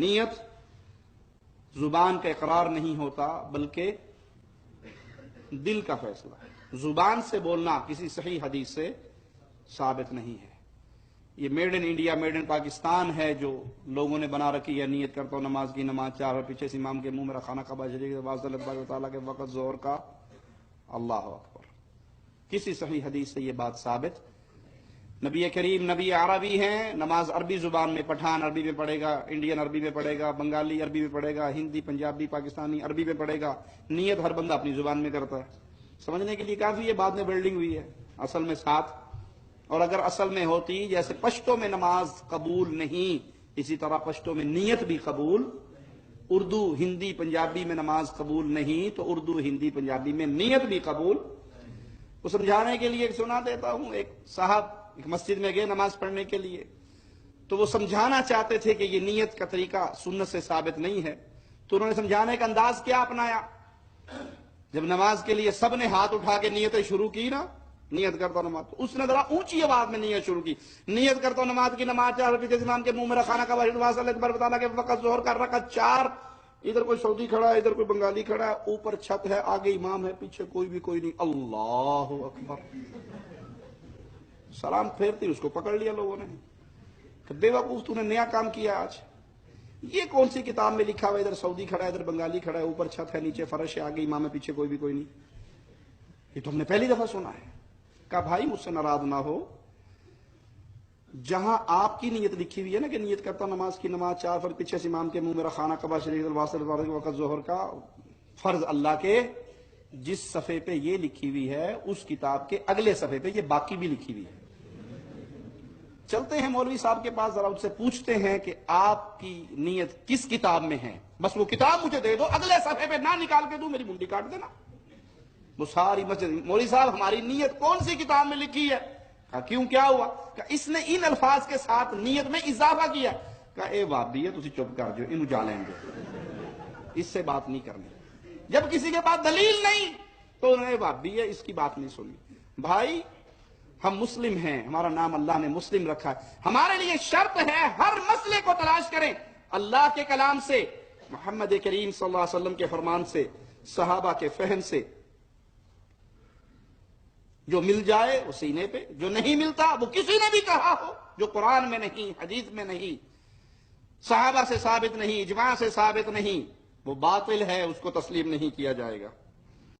نیت زبان کا اقرار نہیں ہوتا بلکہ دل کا فیصلہ ہے۔ زبان سے بولنا کسی صحیح حدیث سے ثابت نہیں ہے۔ یہ made in India, made in Pakistan ہے جو لوگوں نے بنا رکھی ہے۔ نیت کرتا ہوں نماز کی، نماز 4 اور پیچھے سے امام کے منہ میرا کھانا کعبہ شریف اللہ تعالیٰ کے وقت ظہر کا، اللہ اکبر۔ کسی صحیح حدیث سے یہ بات ثابت۔ نبی کریم نبی عربی ہیں، نماز عربی زبان میں، پٹھان عربی میں پڑھے گا، انڈین عربی میں پڑھے گا، بنگالی عربی میں پڑھے گا، ہندی پنجابی پاکستانی عربی میں پڑھے گا۔ نیت ہر بندہ اپنی زبان میں کرتا ہے۔ سمجھنے کے لیے کافی ہے، بعد میں بلڈنگ ہوئی ہے، اصل میں 7۔ اور اگر اصل میں ہوتی، جیسے پشتو میں نماز قبول نہیں، اسی طرح پشتو میں نیت بھی قبول، اردو ہندی پنجابی میں نماز قبول نہیں تو اردو ہندی پنجابی میں نیت بھی قبول۔ وہ سمجھانے کے لیے ایک سنا دیتا ہوں، ایک صاحب ایک مسجد میں گئے نماز پڑھنے کے لیے، تو وہ سمجھانا چاہتے تھے کہ یہ نیت کا طریقہ سنت سے ثابت نہیں ہے، تو انہوں نے سمجھانے کا انداز کیا اپنایا؟ جب نماز کے لیے سب نے ہاتھ اٹھا کے نیتیں شروع کی نا، نیت کرتا ہوں نماز، تو اس نے ذرا اونچی آواز میں نیت شروع کی، نیت کرتا ہوں نماز کی، نماز 4 پیچھے امام کے منہ میں کھانا کعبہ اللہ تعالیٰ کے وقت ظہر کا رکعت 4۔ ادھر کوئی سعودی کھڑا ہے، ادھر کوئی بنگالی کھڑا ہے، اوپر چھت ہے، آگے امام ہے، پیچھے کوئی نہیں، اللہ اکبر۔ سلام پھیرتی اس کو پکڑ لیا لوگوں نے کہ بے وقوف تو نے نیا کام کیا آج۔ یہ کون سی کتاب میں لکھا ہوا ادھر سعودی کھڑا ہے، ادھر بنگالی کھڑا ہے، اوپر چھت ہے، نیچے فرش ہے، آگے امام ہے، پیچھے کوئی نہیں؟ یہ تو ہم نے پہلی دفعہ سنا ہے۔ کہا بھائی مجھ سے ناراض نہ ہو، جہاں آپ کی نیت لکھی ہوئی ہے نا کہ نیت کرتا نماز کی، نماز 4 فرض پیچھے سے امام کے منہ میرا کھانا کعبہ شریف کے وقت ظہر کا فرض اللہ کے، جس صفحے پہ یہ لکھی ہوئی ہے اس کتاب کے اگلے صفحے پہ یہ باقی بھی لکھی ہوئی ہے۔ چلتے ہیں مولوی صاحب کے پاس، ذرا ان سے پوچھتے ہیں کہ آپ کی نیت کس کتاب میں ہے، بس وہ کتاب مجھے دے دو، اگلے صفحے پہ نہ نکال کے دوں میری منڈی کاٹ دینا۔ وہ ساری مسجد، مولوی صاحب ہماری نیت کون سی کتاب میں لکھی ہے؟ کہا کیوں، کیا ہوا؟ کہا اس نے ان الفاظ کے ساتھ نیت میں اضافہ کیا۔ کہا اے وابی ہے، تسی چپ کر جو، انہوں جالیں گے، اس سے بات نہیں کرنی۔ جب کسی کے پاس دلیل نہیں تو انہیں وابی ہے، اس کی بات نہیں سنی۔ بھائی ہم مسلم ہیں، ہمارا نام اللہ نے مسلم رکھا ہے، ہمارے لیے شرط ہے ہر مسئلے کو تلاش کریں اللہ کے کلام سے، محمد کریم صلی اللہ علیہ وسلم کے فرمان سے، صحابہ کے فہم سے۔ جو مل جائے وہ سینے پہ، جو نہیں ملتا وہ کسی نے بھی کہا ہو، جو قرآن میں نہیں، حدیث میں نہیں، صحابہ سے ثابت نہیں، اجماع سے ثابت نہیں، وہ باطل ہے، اس کو تسلیم نہیں کیا جائے گا۔